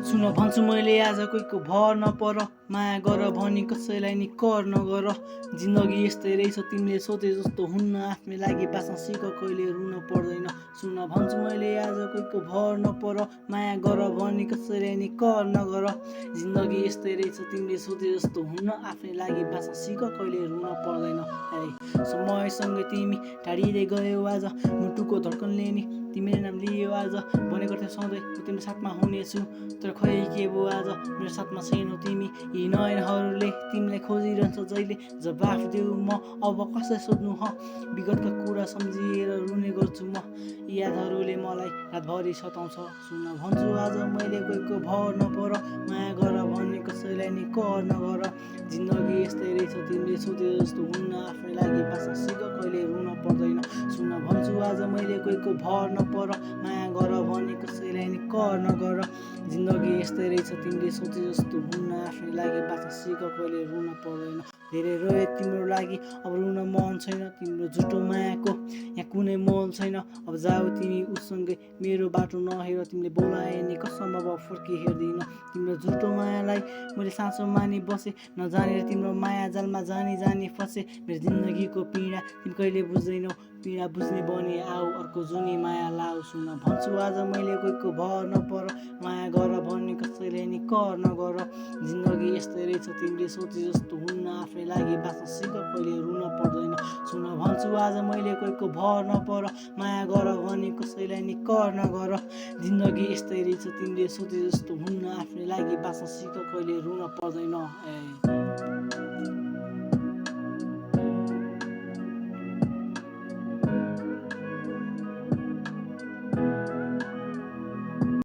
सुन भन्छु मैले आज कोहीको भर नपर, माया गर भनी कसैलाई नि कर नगर। जिन्दगी यस्तै रहेछ तिमीले सोचे जस्तो हुन्न, आफ्नै लागि बाँच्न सिक कहिले रुन पर्दैन। सुन भन्छु मैले आज कोहीको भर नपर, माया गर भनी कसैलाई नि कर नगर। जिन्दगी यस्तै रहेछ तिमीले सोचे जस्तो हुन्न, आफ्नै लागि बाँच्न सिक कहिले रुन पर्दैन। समयसँगै तिमी टाढिँदै गयौ आज, मुटुको धड्कनले नि तिमीले नाम लियो आज। भनेको थियो सधैँ म तिम्रो साथमा हुनेछु, तर खै के भयो आज मेरो साथमा छैनौ तिमी। यी नयनहरूले तिमीलाई खोजिरहन्छ जहिले, जवाफ देऊ म अब कसलाई सोध्नु ह। विगतका कुरा सम्झिएर रुने गर्छु म, यादहरूले मलाई रातभरि सताउँछ। सुन भन्छु आज मैले कोहीको भर नपर, माया गर भन्ने कसैलाई नि कर नगर। जिन्दगी यस्तै रहेछ तिमीले सोचे जस्तो हुन्न, आफ्नै लागि बाँच्न सिक कहिले रुन पर्दैन। सुन भन्छु आज मैले कोहीको भर नपर, माया गर भन्ने कसैलाई नि कर नगर। जिन्दगी यस्तै रहेछ तिमीले सोचे जस्तो हुन्न, आफ्नै लागि बाँच्न सिक कहिले रुन पर्दैन। धेरै रोए तिम्रो लागि अब रुन मन छैन, तिम्रो झुटो मायाको यहाँ कुनै मोल छैन। अब जाऊ तिमी उसँगै मेरो बाटो नहेर, तिमीले बोलाए नि कसम अब फर्की हेर्दिन। तिम्रो झुटो मायालाई मैले साँचो मानि बसेँ, नजानेर तिम्रो माया जालमा जानी जानी फसेँ। मेरो जिन्दगीको पीडा तिमी कहिले बुझ्दैनौ, पीडा बुझ्ने बनी आऊ अर्को जुनी माया लाऊ। सुन भन्छु आज मैले कोहीको भर नपर, माया गर भन्ने कसैले नि कर नगर। जिन्दगी यस्तै रहेछ तिमीले सोचे जस्तो हुन्न, आफ्नै लागि बाँच्न सिक कहिले रुन पर्दैन। सुन भन्छु आज मैले कोहीको भर नपर, माया गर भन्ने कसैलाई नि कर नगर। जिन्दगी यस्तै रहेछ तिमीले सोचे जस्तो हुन्न, आफ्नै लागि बाँच्न सिक कहिले रुन पर्दैन।